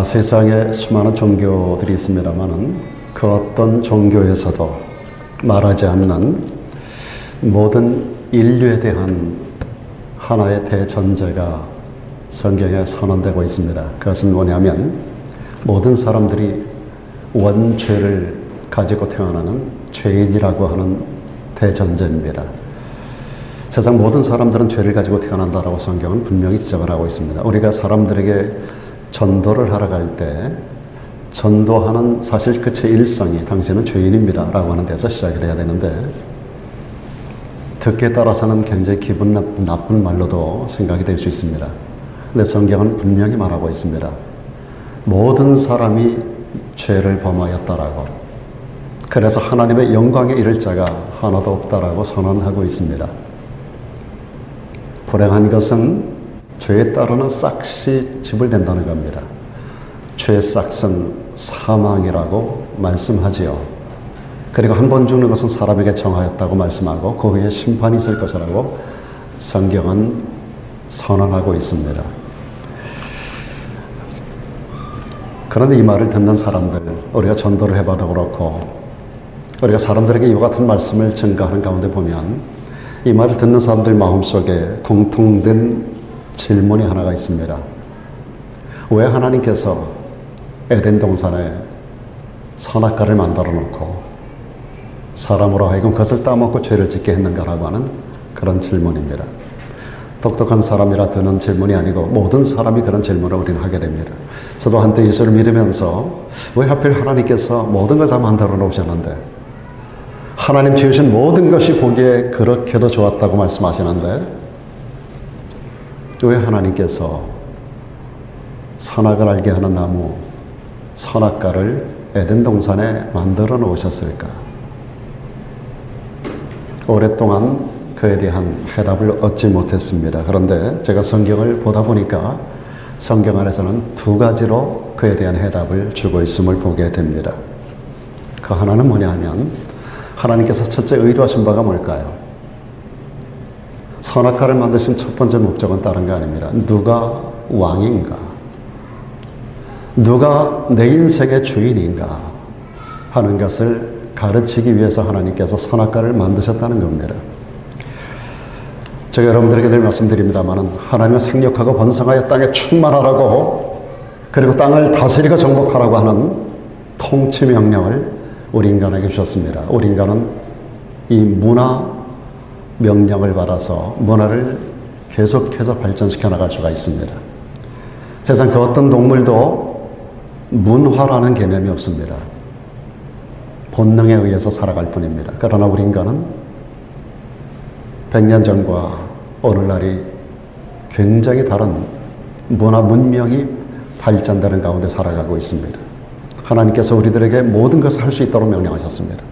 세상에 수많은 종교들이 있습니다만은 그 어떤 종교에서도 말하지 않는 모든 인류에 대한 하나의 대전제가 성경에 선언되고 있습니다. 그것은 뭐냐면 모든 사람들이 원죄를 가지고 태어나는 죄인이라고 하는 대전제입니다. 세상 모든 사람들은 죄를 가지고 태어난다라고 성경은 분명히 지적을 하고 있습니다. 우리가 사람들에게 전도를 하러 갈 때 전도하는 사실 끝의 일성이 당신은 죄인입니다 라고 하는 데서 시작을 해야 되는데, 듣기에 따라서는 굉장히 기분 나쁜 말로도 생각이 될 수 있습니다. 근데 성경은 분명히 말하고 있습니다. 모든 사람이 죄를 범하였다라고, 그래서 하나님의 영광에 이를 자가 하나도 없다라고 선언하고 있습니다. 불행한 것은 죄에 따르는 싹이 지불된다는 겁니다. 죄의 싹은 사망이라고 말씀하지요. 그리고 한 번 죽는 것은 사람에게 정하였다고 말씀하고 그 후에 심판이 있을 것이라고 성경은 선언하고 있습니다. 그런데 이 말을 듣는 사람들, 우리가 전도를 해봐도 그렇고 우리가 사람들에게 이와 같은 말씀을 전가하는 가운데 보면 이 말을 듣는 사람들 마음속에 공통된 질문이 하나가 있습니다. 왜 하나님께서 에덴 동산에 선악과를 만들어 놓고 사람으로 하여금 그것을 따먹고 죄를 짓게 했는가라고 하는 그런 질문입니다. 똑똑한 사람이라 드는 질문이 아니고 모든 사람이 그런 질문을 우리는 하게 됩니다. 저도 한때 예수를 믿으면서 왜 하필 하나님께서 모든 걸 다 만들어 놓으셨는데, 하나님 지으신 모든 것이 보기에 그렇게도 좋았다고 말씀하시는데 왜 하나님께서 선악을 알게 하는 나무 선악과를 에덴 동산에 만들어 놓으셨을까? 오랫동안 그에 대한 해답을 얻지 못했습니다. 그런데 제가 성경을 보다 보니까 성경 안에서는 두 가지로 그에 대한 해답을 주고 있음을 보게 됩니다. 그 하나는 뭐냐 하면, 하나님께서 첫째 의도하신 바가 뭘까요? 선악과를 만드신 첫 번째 목적은 다른 게 아닙니다. 누가 왕인가? 누가 내 인생의 주인인가? 하는 것을 가르치기 위해서 하나님께서 선악과를 만드셨다는 겁니다. 제가 여러분들에게 늘 말씀드립니다만, 하나님은 생육하고 번성하여 땅에 충만하라고, 그리고 땅을 다스리고 정복하라고 하는 통치 명령을 우리 인간에게 주셨습니다. 우리 인간은 이 문화 명령을 받아서 문화를 계속해서 발전시켜 나갈 수가 있습니다. 세상 그 어떤 동물도 문화라는 개념이 없습니다. 본능에 의해서 살아갈 뿐입니다. 그러나 우리 인간은 100년 전과 오늘날이 굉장히 다른 문화 문명이 발전되는 가운데 살아가고 있습니다. 하나님께서 우리들에게 모든 것을 할 수 있도록 명령하셨습니다.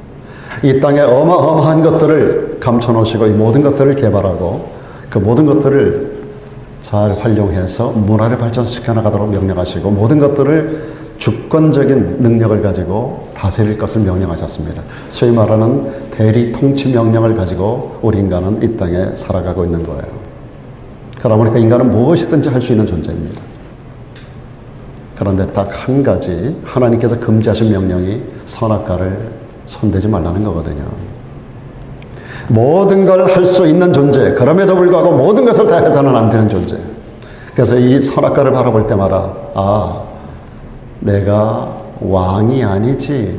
이 땅에 어마어마한 것들을 감춰놓으시고 이 모든 것들을 개발하고 그 모든 것들을 잘 활용해서 문화를 발전시켜 나가도록 명령하시고 모든 것들을 주권적인 능력을 가지고 다스릴 것을 명령하셨습니다. 소위 말하는 대리 통치 명령을 가지고 우리 인간은 이 땅에 살아가고 있는 거예요. 그러다 보니까 인간은 무엇이든지 할 수 있는 존재입니다. 그런데 딱 한 가지 하나님께서 금지하신 명령이 선악과를 손대지 말라는 거거든요. 모든 걸 할 수 있는 존재, 그럼에도 불구하고 모든 것을 다 해서는 안 되는 존재. 그래서 이 선악과를 바라볼 때마다 내가 왕이 아니지,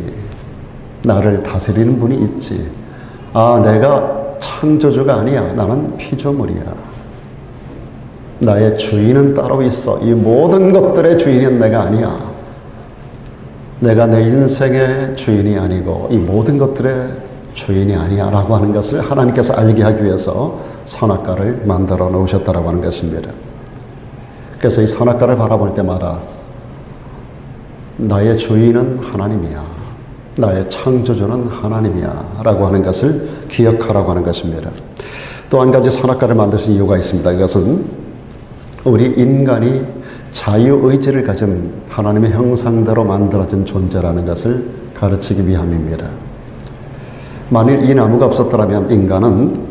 나를 다스리는 분이 있지. 내가 창조주가 아니야, 나는 피조물이야. 나의 주인은 따로 있어. 이 모든 것들의 주인은 내가 아니야. 내가 내 인생의 주인이 아니고 이 모든 것들의 주인이 아니야 라고 하는 것을 하나님께서 알게 하기 위해서 선악과를 만들어 놓으셨다라고 하는 것입니다. 그래서 이 선악과를 바라볼 때마다 나의 주인은 하나님이야, 나의 창조주는 하나님이야 라고 하는 것을 기억하라고 하는 것입니다. 또 한 가지 선악과를 만드신 이유가 있습니다. 이것은 우리 인간이 자유의지를 가진 하나님의 형상대로 만들어진 존재라는 것을 가르치기 위함입니다. 만일 이 나무가 없었더라면 인간은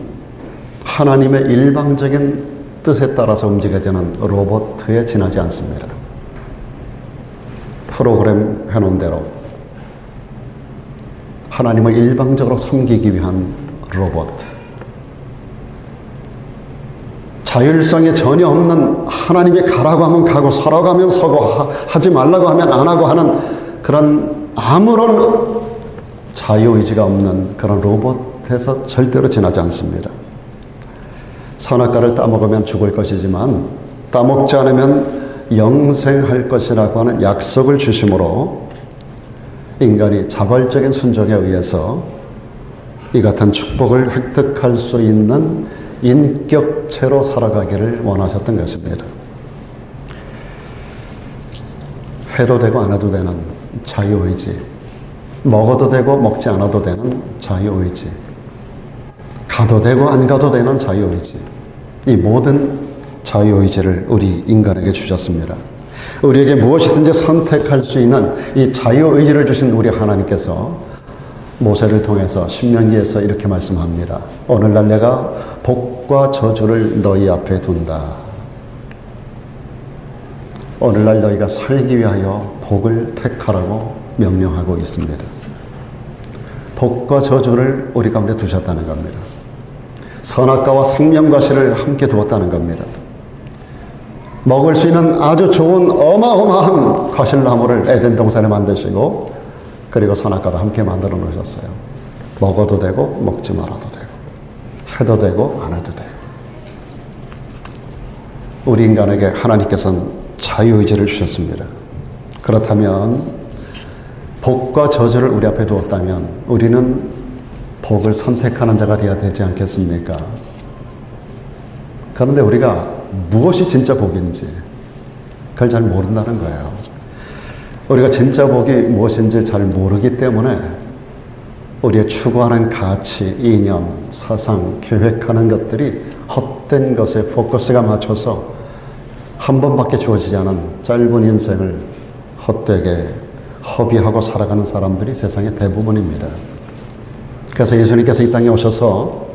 하나님의 일방적인 뜻에 따라서 움직여지는 로봇에 지나지 않습니다. 프로그램 해놓은 대로 하나님을 일방적으로 섬기기 위한 로봇. 자율성이 전혀 없는, 하나님이 가라고 하면 가고 서라고 하면 서고 하지 말라고 하면 안 하고 하는 그런 아무런 자유의지가 없는 그런 로봇에서 절대로 지나지 않습니다. 선악과를 따먹으면 죽을 것이지만 따먹지 않으면 영생할 것이라고 하는 약속을 주심으로 인간이 자발적인 순종에 의해서 이 같은 축복을 획득할 수 있는 인격체로 살아가기를 원하셨던 것입니다. 해도 되고 안 해도 되는 자유의지, 먹어도 되고 먹지 않아도 되는 자유의지, 가도 되고 안 가도 되는 자유의지, 이 모든 자유의지를 우리 인간에게 주셨습니다. 우리에게 무엇이든지 선택할 수 있는 이 자유의지를 주신 우리 하나님께서 모세를 통해서 신명기에서 이렇게 말씀합니다. 오늘날 내가 복과 저주를 너희 앞에 둔다. 오늘날 너희가 살기 위하여 복을 택하라고 명령하고 있습니다. 복과 저주를 우리 가운데 두셨다는 겁니다. 선악과와 생명과실을 함께 두었다는 겁니다. 먹을 수 있는 아주 좋은 어마어마한 과실나무를 에덴 동산에 만드시고 그리고 선악과도 함께 만들어 놓으셨어요. 먹어도 되고 먹지 말아도 되고 해도 되고 안 해도 되고. 우리 인간에게 하나님께서는 자유의지를 주셨습니다. 그렇다면 복과 저주를 우리 앞에 두었다면 우리는 복을 선택하는 자가 되어야 되지 않겠습니까? 그런데 우리가 무엇이 진짜 복인지 그걸 잘 모른다는 거예요. 우리가 진짜 복이 무엇인지 잘 모르기 때문에 우리의 추구하는 가치, 이념, 사상, 계획하는 것들이 헛된 것에 포커스가 맞춰서 한 번밖에 주어지지 않은 짧은 인생을 헛되게 허비하고 살아가는 사람들이 세상의 대부분입니다. 그래서 예수님께서 이 땅에 오셔서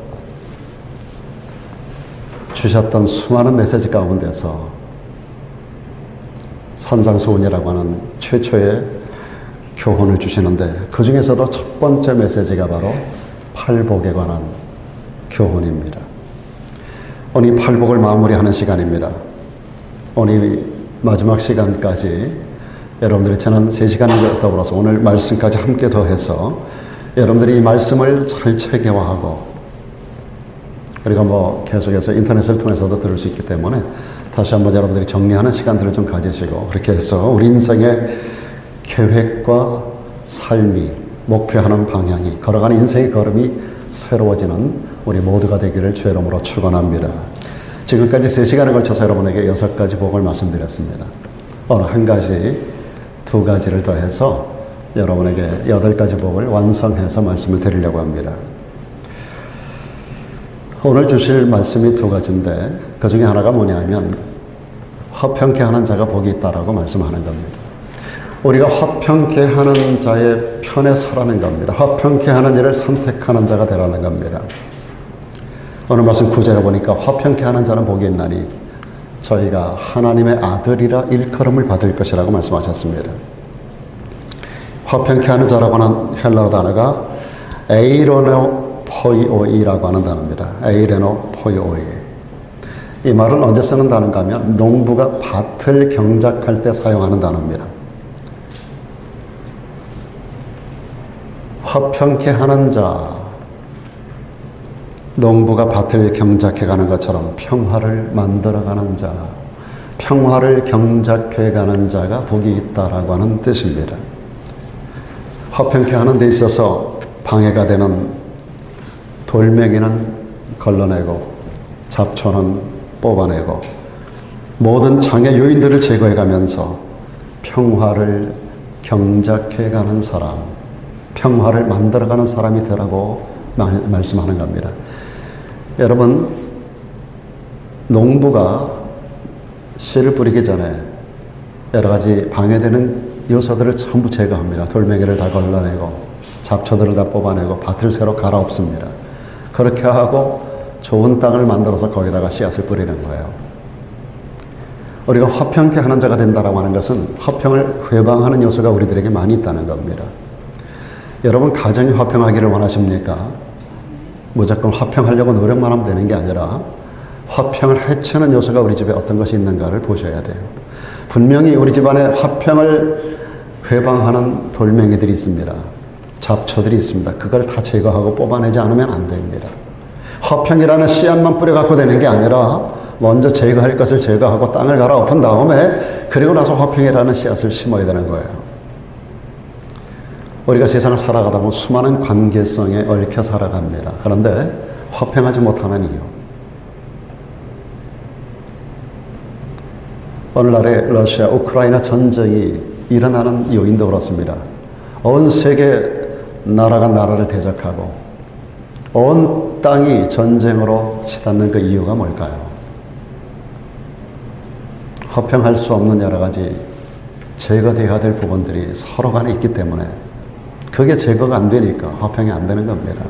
주셨던 수많은 메시지 가운데서 산상수훈이라고 하는 최초의 교훈을 주시는데 그 중에서도 첫 번째 메시지가 바로 팔복에 관한 교훈입니다. 오늘 팔복을 마무리하는 시간입니다. 오늘 마지막 시간까지 여러분들이 지난 3시간을 더불어서 오늘 말씀까지 함께 더해서 여러분들이 이 말씀을 잘 체계화하고 그리고 계속해서 인터넷을 통해서도 들을 수 있기 때문에 다시 한번 여러분들이 정리하는 시간들을 좀 가지시고 그렇게 해서 우리 인생의 계획과 삶이 목표하는 방향이 걸어가는 인생의 걸음이 새로워지는 우리 모두가 되기를 주의 이름으로 축원합니다. 지금까지 3시간에 걸쳐서 여러분에게 6가지 복을 말씀드렸습니다. 어느 한 가지, 2가지를 더해서 여러분에게 8가지 복을 완성해서 말씀을 드리려고 합니다. 오늘 주실 말씀이 2가지인데 그 중에 하나가 뭐냐면 화평케 하는 자가 복이 있다라고 말씀하는 겁니다. 우리가 화평케 하는 자의 편에 서라는 겁니다. 화평케 하는 일을 선택하는 자가 되라는 겁니다. 오늘 말씀 9절에 보니까 화평케 하는 자는 복이 있나니 저희가 하나님의 아들이라 일컬음을 받을 것이라고 말씀하셨습니다. 화평케 하는 자라고 하는 헬라어 단어가 에이로노 포이오이라고 하는 단어입니다. 에이레노 포이오이. 이 말은 언제 쓰는 단어인가 하면 농부가 밭을 경작할 때 사용하는 단어입니다. 화평케 하는 자, 농부가 밭을 경작해가는 것처럼 평화를 만들어가는 자, 평화를 경작해가는 자가 복이 있다라고 하는 뜻입니다. 화평케 하는 데 있어서 방해가 되는 돌멩이는 걸러내고 잡초는 뽑아내고 모든 장애 요인들을 제거해가면서 평화를 경작해가는 사람, 평화를 만들어가는 사람이 되라고 말씀하는 겁니다. 여러분, 농부가 씨를 뿌리기 전에 여러 가지 방해되는 요소들을 전부 제거합니다. 돌멩이를 다 걸러내고 잡초들을 다 뽑아내고 밭을 새로 갈아엎습니다. 그렇게 하고 좋은 땅을 만들어서 거기다가 씨앗을 뿌리는 거예요. 우리가 화평케 하는 자가 된다라고 하는 것은 화평을 회방하는 요소가 우리들에게 많이 있다는 겁니다. 여러분 가정이 화평하기를 원하십니까? 무조건 화평하려고 노력만 하면 되는 게 아니라 화평을 해치는 요소가 우리 집에 어떤 것이 있는가를 보셔야 돼요. 분명히 우리 집안에 화평을 회방하는 돌멩이들이 있습니다. 잡초들이 있습니다. 그걸 다 제거하고 뽑아내지 않으면 안 됩니다. 화평이라는 씨앗만 뿌려갖고 되는 게 아니라 먼저 제거할 것을 제거하고 땅을 갈아엎은 다음에 그리고 나서 화평이라는 씨앗을 심어야 되는 거예요. 우리가 세상을 살아가다 보면 수많은 관계성에 얽혀 살아갑니다. 그런데 화평하지 못하는 이유. 오늘날의 러시아, 우크라이나 전쟁이 일어나는 요인도 그렇습니다. 온 세계 나라가 나라를 대적하고 온 땅이 전쟁으로 치닫는 그 이유가 뭘까요? 화평할 수 없는 여러 가지 제거되어야 될 부분들이 서로 간에 있기 때문에 그게 제거가 안 되니까 화평이 안 되는 겁니다.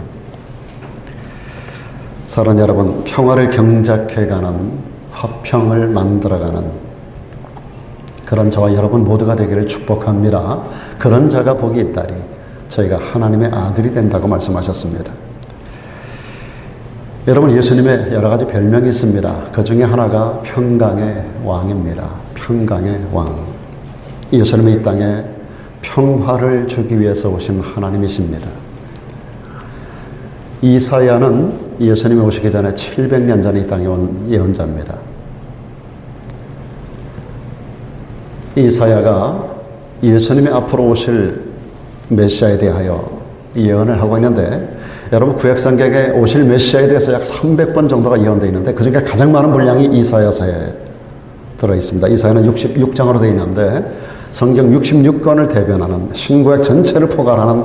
사랑하는 여러분, 평화를 경작해가는 화평을 만들어가는 그런 저와 여러분 모두가 되기를 축복합니다. 그런 자가 복이 있다리 저희가 하나님의 아들이 된다고 말씀하셨습니다. 여러분, 예수님의 여러 가지 별명이 있습니다. 그 중에 하나가 평강의 왕입니다. 평강의 왕. 예수님이 이 땅에 평화를 주기 위해서 오신 하나님이십니다. 이사야는 예수님이 오시기 전에 700년 전에 이 땅에 온 예언자입니다. 이사야가 예수님이 앞으로 오실 메시아에 대하여 예언을 하고 있는데, 여러분 구약성경에 오실 메시아에 대해서 약 300번 정도가 예언되어 있는데 그 중에 가장 많은 분량이 이사야서에 들어있습니다. 이사야는 66장으로 되어 있는데 성경 66권을 대변하는 신구약 전체를 포괄하는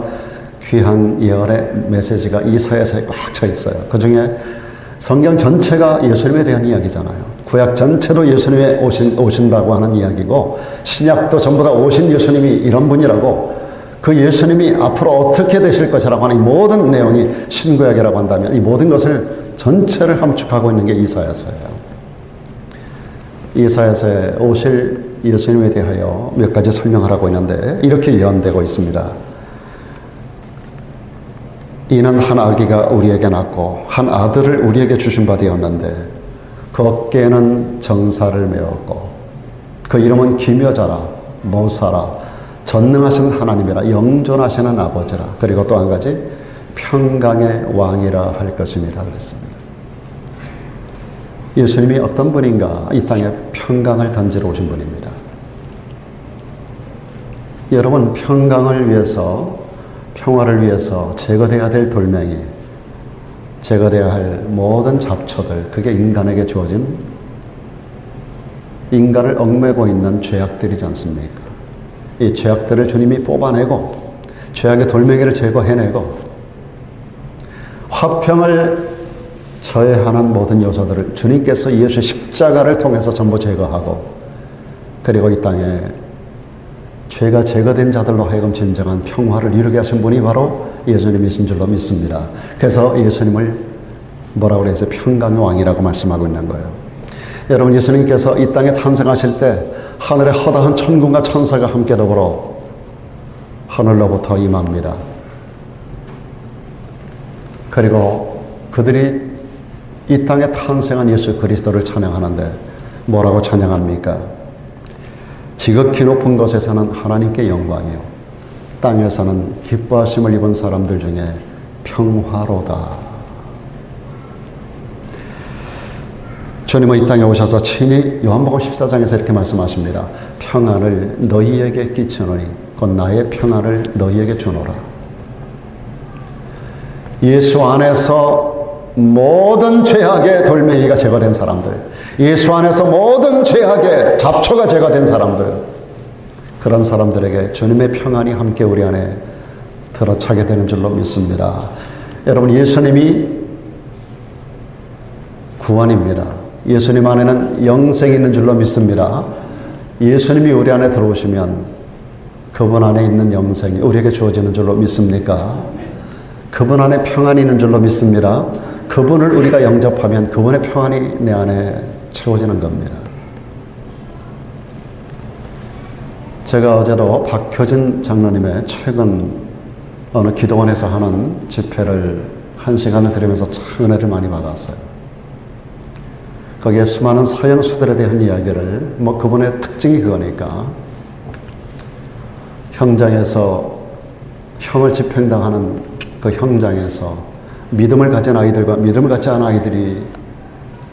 귀한 예언의 메시지가 이사야서에 꽉 차 있어요. 그 중에 성경 전체가 예수님에 대한 이야기잖아요. 구약 전체도 예수님이 오신다고 하는 이야기고 신약도 전부 다 오신 예수님이 이런 분이라고, 그 예수님이 앞으로 어떻게 되실 것이라고 하는 이 모든 내용이 신구약이라고 한다면 이 모든 것을 전체를 함축하고 있는 게 이사야서예요. 이사야서에 오실 예수님에 대하여 몇 가지 설명을 하고 있는데 이렇게 예언되고 있습니다. 이는 한 아기가 우리에게 낳고 한 아들을 우리에게 주신 바 되었는데 그 어깨에는 정사를 메었고 그 이름은 기묘자라 모사라 전능하신 하나님이라 영존하시는 아버지라, 그리고 또 한 가지 평강의 왕이라 할 것임이라 그랬습니다. 예수님이 어떤 분인가? 이 땅에 평강을 던지러 오신 분입니다. 여러분, 평강을 위해서, 평화를 위해서 제거되어야 될 돌멩이, 제거되어야 할 모든 잡초들, 그게 인간에게 주어진, 인간을 얽매고 있는 죄악들이지 않습니까? 이 죄악들을 주님이 뽑아내고 죄악의 돌멩이를 제거해내고 화평을 저해하는 모든 요소들을 주님께서 예수 십자가를 통해서 전부 제거하고, 그리고 이 땅에 죄가 제거된 자들로 하여금 진정한 평화를 이루게 하신 분이 바로 예수님이신 줄로 믿습니다. 그래서 예수님을 뭐라고 그래서 평강의 왕이라고 말씀하고 있는 거예요. 여러분, 예수님께서 이 땅에 탄생하실 때 하늘의 허다한 천군과 천사가 함께 더불어 하늘로부터 임합니다. 그리고 그들이 이 땅에 탄생한 예수 그리스도를 찬양하는데 뭐라고 찬양합니까? 지극히 높은 곳에서는 하나님께 영광이요 땅에서는 기뻐하심을 입은 사람들 중에 평화로다. 주님은 이 땅에 오셔서 친히 요한복음 14장에서 이렇게 말씀하십니다. 평안을 너희에게 끼치노니 곧 나의 평안을 너희에게 주노라. 예수 안에서 모든 죄악의 돌멩이가 제거된 사람들, 예수 안에서 모든 죄악의 잡초가 제거된 사람들, 그런 사람들에게 주님의 평안이 함께 우리 안에 들어차게 되는 줄로 믿습니다. 여러분, 예수님이 구원입니다. 예수님 안에는 영생이 있는 줄로 믿습니다. 예수님이 우리 안에 들어오시면 그분 안에 있는 영생이 우리에게 주어지는 줄로 믿습니까? 그분 안에 평안이 있는 줄로 믿습니다. 그분을 우리가 영접하면 그분의 평안이 내 안에 채워지는 겁니다. 제가 어제도 박효진 장로님의 최근 어느 기도원에서 하는 집회를 1시간을 들으면서 참 은혜를 많이 받았어요. 거기에 수많은 서영수들에 대한 이야기를, 그분의 특징이 그거니까, 형장에서 형을 집행당하는 그 형장에서 믿음을 가진 아이들과 믿음을 갖지 않은 아이들이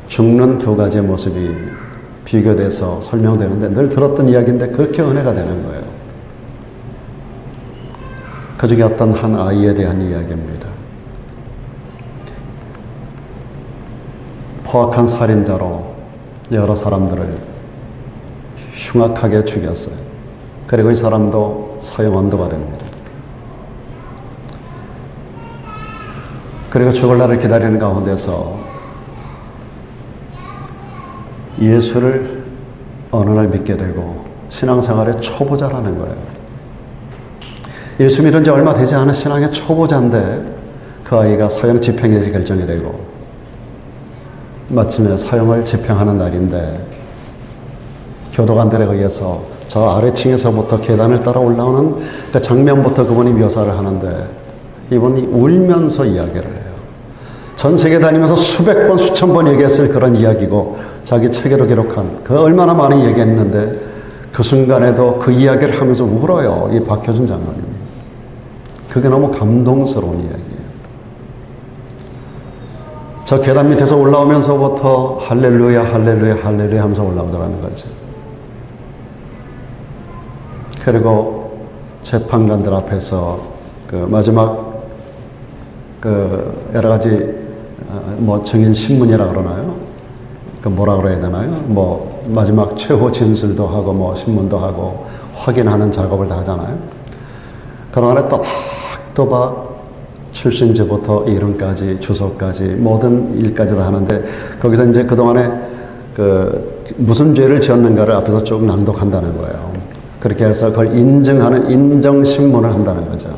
죽는 두 가지의 모습이 비교돼서 설명되는데, 늘 들었던 이야기인데 그렇게 은혜가 되는 거예요. 그 중에 어떤 한 아이에 대한 이야기입니다. 포악한 살인자로 여러 사람들을 흉악하게 죽였어요. 그리고 이 사람도 사형 언도발입니다. 그리고 죽을 날을 기다리는 가운데서 예수를 어느 날 믿게 되고 신앙생활의 초보자라는 거예요. 예수 믿은 지 얼마 되지 않은 신앙의 초보자인데 그 아이가 사형 집행이 결정이 되고 마침내 사형을 집행하는 날인데 교도관들에 의해서 저 아래층에서부터 계단을 따라 올라오는 그 장면부터 그분이 묘사를 하는데 이분이 울면서 이야기를 해요. 전 세계 다니면서 수백 번, 수천 번 얘기했을 그런 이야기고 자기 책으로 기록한 그 얼마나 많이 얘기했는데 그 순간에도 그 이야기를 하면서 울어요. 이 박효준 장로님이. 그게 너무 감동스러운 이야기예요. 저 계단 밑에서 올라오면서부터 할렐루야, 할렐루야, 할렐루야 하면서 올라오더라는 거죠. 그리고 재판관들 앞에서 그 마지막 그 여러 가지 증인 신문이라 그러나요? 그 뭐라 그래야 되나요? 마지막 최후 진술도 하고 신문도 하고 확인하는 작업을 다 하잖아요. 그동안에 또박또박 출생지부터 이름까지 주소까지 모든 일까지 다 하는데 거기서 이제 그동안에 무슨 죄를 지었는가를 앞에서 쭉 낭독한다는 거예요. 그렇게 해서 그걸 인증하는 인정신문을 한다는 거죠.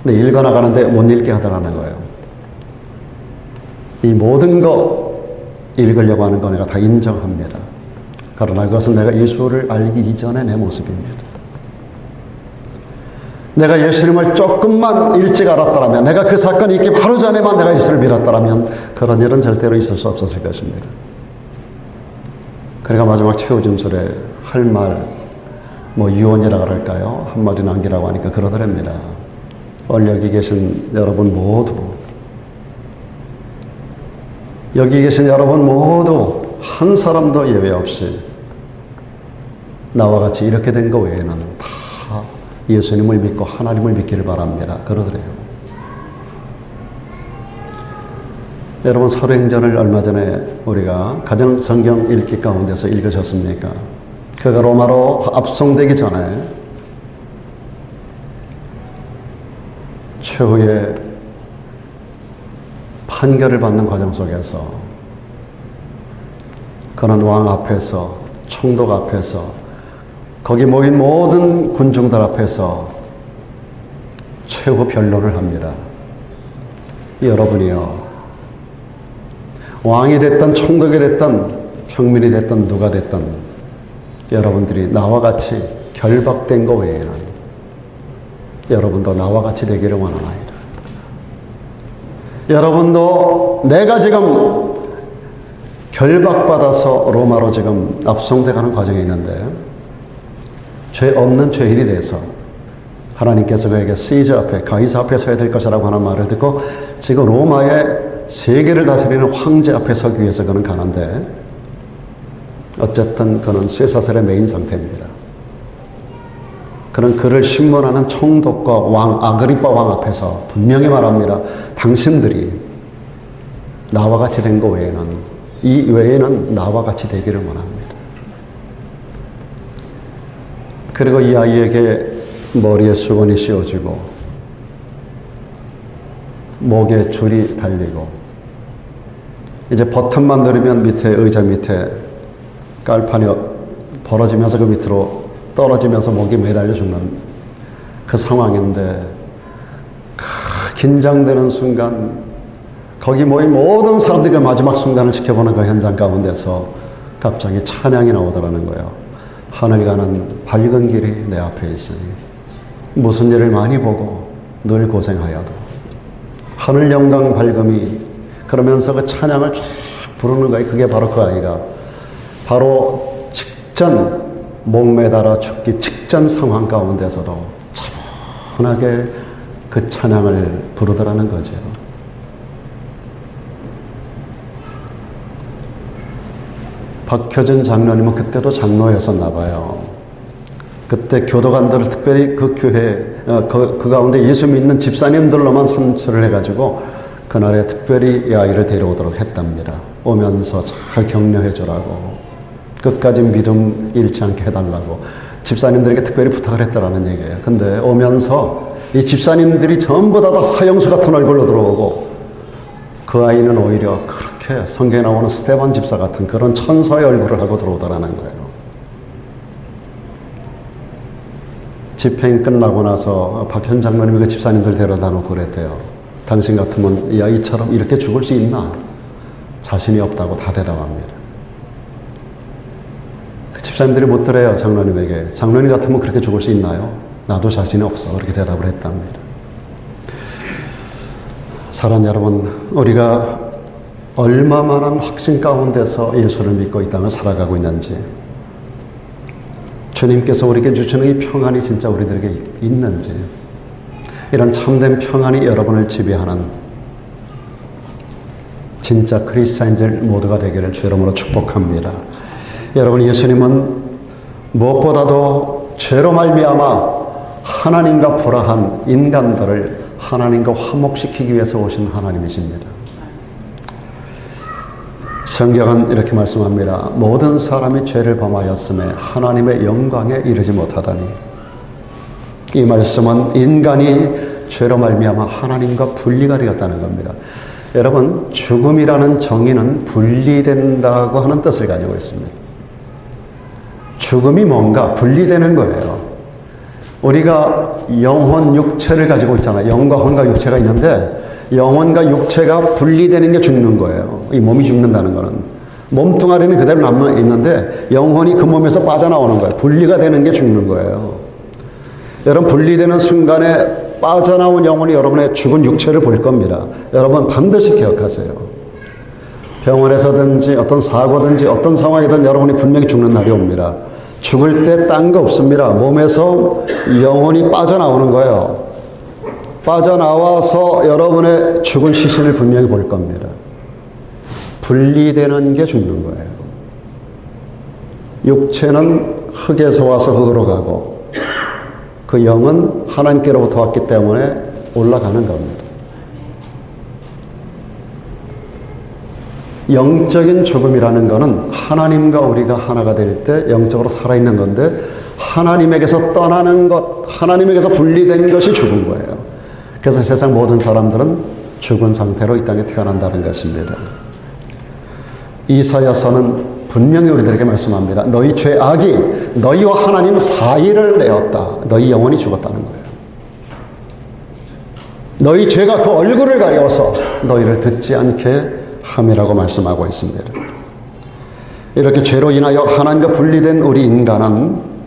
근데 읽어나가는데 못 읽게 하더라는 거예요. 이 모든 거 읽으려고 하는 거 내가 다 인정합니다. 그러나 그것은 내가 예수를 알기 이전의 내 모습입니다. 내가 예수님을 조금만 일찍 알았더라면, 내가 그 사건이 있기 바로 전에만 내가 예수를 믿었더라면 그런 일은 절대로 있을 수 없었을 것입니다. 그러니까 마지막 최후 진술에 할 말, 유언이라 그럴까요? 한마디 남기라고 하니까 그러더랍니다. 오늘 여기 계신 여러분 모두, 여기 계신 여러분 모두 한 사람도 예외 없이 나와 같이 이렇게 된 거 외에는 다 예수님을 믿고 하나님을 믿기를 바랍니다. 그러더래요. 여러분 사도행전을 얼마 전에 우리가 가정 성경 읽기 가운데서 읽으셨습니까? 그가 로마로 압송되기 전에 최후의 판결을 받는 과정 속에서 그는 왕 앞에서, 총독 앞에서, 거기 모인 모든 군중들 앞에서 최후 변론을 합니다. 여러분이요, 왕이 됐든 총독이 됐든 평민이 됐든 누가 됐든 여러분들이 나와 같이 결박된 것 외에는 여러분도 나와 같이 되기를 원하나이다. 여러분도 내가 지금 결박받아서 로마로 지금 압송돼가는 과정에 있는데 죄 없는 죄인이 돼서 하나님께서 그에게 시저 앞에, 가이사 앞에 서야 될 것이라고 하는 말을 듣고 지금 로마의 세계를 다스리는 황제 앞에 서기 위해서 그는 가는데 어쨌든 그는 쇠사슬의 메인 상태입니다. 그는 그를 신문하는 총독과 왕, 아그리빠 왕 앞에서 분명히 말합니다. 당신들이 나와 같이 된 것 외에는, 이 외에는 나와 같이 되기를 원합니다. 그리고 이 아이에게 머리에 수건이 씌워지고 목에 줄이 달리고 이제 버튼만 누르면 밑에 의자 밑에 깔판이 벌어지면서 그 밑으로 떨어지면서 목이 매달려 죽는 그 상황인데 긴장되는 순간 거기 모인 모든 사람들이 그 마지막 순간을 지켜보는 그 현장 가운데서 갑자기 찬양이 나오더라는 거예요. 하늘 가는 밝은 길이 내 앞에 있으니 무슨 일을 많이 보고 늘 고생하여도 하늘 영광 밝음이 그러면서 그 찬양을 쫙 부르는 거예요. 그게 바로 그 아이가 바로 직전 목매달아 죽기 직전 상황 가운데서도 차분하게 그 찬양을 부르더라는 거죠. 박효진 장로님은 그때도 장로였었나 봐요. 그때 교도관들을 특별히 그 교회 그 가운데 예수 믿는 집사님들로만 선출을 해가지고 그날에 특별히 이 아이를 데려오도록 했답니다. 오면서 잘 격려해 주라고 끝까지 믿음 잃지 않게 해달라고 집사님들에게 특별히 부탁을 했다라는 얘기예요. 근데 오면서 이 집사님들이 전부 다 사형수 같은 얼굴로 들어오고 그 아이는 오히려 그렇게 성경에 나오는 스데반 집사 같은 그런 천사의 얼굴을 하고 들어오더라는 거예요. 집행 끝나고 나서 박현 장로님이 그 집사님들 데려다 놓고 그랬대요. 당신 같으면 이 아이처럼 이렇게 죽을 수 있나? 자신이 없다고 다 대답합니다. 그 집사님들이 묻더래요, 장로님에게. 장로님 같으면 그렇게 죽을 수 있나요? 나도 자신이 없어. 그렇게 대답을 했답니다. 사랑하는 여러분, 우리가 얼마만한 확신 가운데서 예수를 믿고 이 땅을 살아가고 있는지, 주님께서 우리에게 주시는 이 평안이 진짜 우리들에게 있는지, 이런 참된 평안이 여러분을 지배하는 진짜 그리스도인들 모두가 되기를 주 이름으로 축복합니다. 여러분, 예수님은 무엇보다도 죄로 말미암아 하나님과 불화한 인간들을 하나님과 화목시키기 위해서 오신 하나님이십니다. 성경은 이렇게 말씀합니다. 모든 사람이 죄를 범하였음에 하나님의 영광에 이르지 못하다니. 이 말씀은 인간이 죄로 말미암아 하나님과 분리가 되었다는 겁니다. 여러분, 죽음이라는 정의는 분리된다고 하는 뜻을 가지고 있습니다. 죽음이 뭔가 분리되는 거예요. 우리가 영혼, 육체를 가지고 있잖아요. 영과 혼과 육체가 있는데 영혼과 육체가 분리되는 게 죽는 거예요. 이 몸이 죽는다는 거는. 몸뚱아리는 그대로 남아 있는데 영혼이 그 몸에서 빠져나오는 거예요. 분리가 되는 게 죽는 거예요. 여러분, 분리되는 순간에 빠져나온 영혼이 여러분의 죽은 육체를 볼 겁니다. 여러분 반드시 기억하세요. 병원에서든지 어떤 사고든지 어떤 상황이든 여러분이 분명히 죽는 날이 옵니다. 죽을 때 딴 거 없습니다. 몸에서 영혼이 빠져나오는 거예요. 빠져나와서 여러분의 죽은 시신을 분명히 볼 겁니다. 분리되는 게 죽는 거예요. 육체는 흙에서 와서 흙으로 가고 그 영은 하나님께로부터 왔기 때문에 올라가는 겁니다. 영적인 죽음이라는 것은 하나님과 우리가 하나가 될 때 영적으로 살아있는 건데 하나님에게서 떠나는 것, 하나님에게서 분리된 것이 죽은 거예요. 그래서 세상 모든 사람들은 죽은 상태로 이 땅에 태어난다는 것입니다. 이사야서는 분명히 우리들에게 말씀합니다. 너희 죄악이 너희와 하나님 사이를 내었다. 너희 영혼이 죽었다는 거예요. 너희 죄가 그 얼굴을 가려워서 너희를 듣지 않게 함이라고 말씀하고 있습니다. 이렇게 죄로 인하여 하나님과 분리된 우리 인간은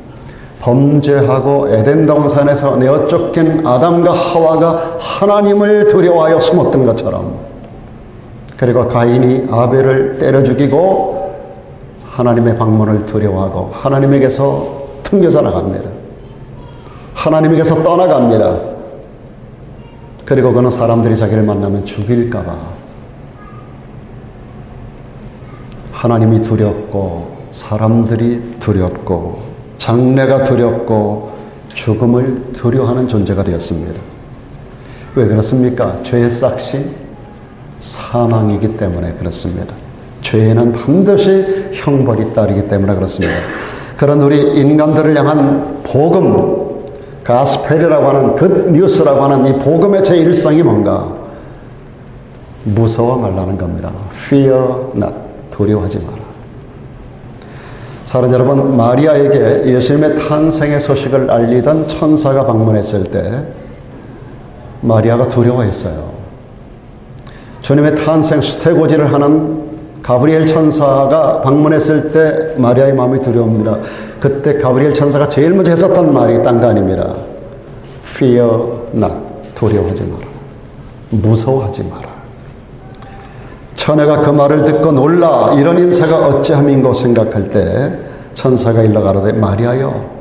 범죄하고 에덴 동산에서 내어 쫓긴 아담과 하와가 하나님을 두려워하여 숨었던 것처럼, 그리고 가인이 아벨을 때려 죽이고 하나님의 방문을 두려워하고 하나님에게서 튕겨져 나갑니다. 하나님에게서 떠나갑니다. 그리고 그는 사람들이 자기를 만나면 죽일까 봐 하나님이 두렵고 사람들이 두렵고 장래가 두렵고 죽음을 두려워하는 존재가 되었습니다. 왜 그렇습니까? 죄의 싹이 사망이기 때문에 그렇습니다. 죄에는 반드시 형벌이 따르기 때문에 그렇습니다. 그런 우리 인간들을 향한 복음, 가스펠이라고 하는 굿뉴스라고 하는 이 복음의 제1성이 뭔가? 무서워 말라는 겁니다. Fear not. 두려워하지 마라. 사랑하는 여러분, 마리아에게 예수님의 탄생의 소식을 알리던 천사가 방문했을 때 마리아가 두려워했어요. 주님의 탄생 수태고지를 하는 가브리엘 천사가 방문했을 때 마리아의 마음이 두려웁니다. 그때 가브리엘 천사가 제일 먼저 했었던 말이 딴 거 아닙니다. Fear not. 두려워하지 마라. 무서워하지 마라. 처녀가 그 말을 듣고 놀라 이런 인사가 어찌함인고 생각할 때 천사가 일러 가로되 마리아여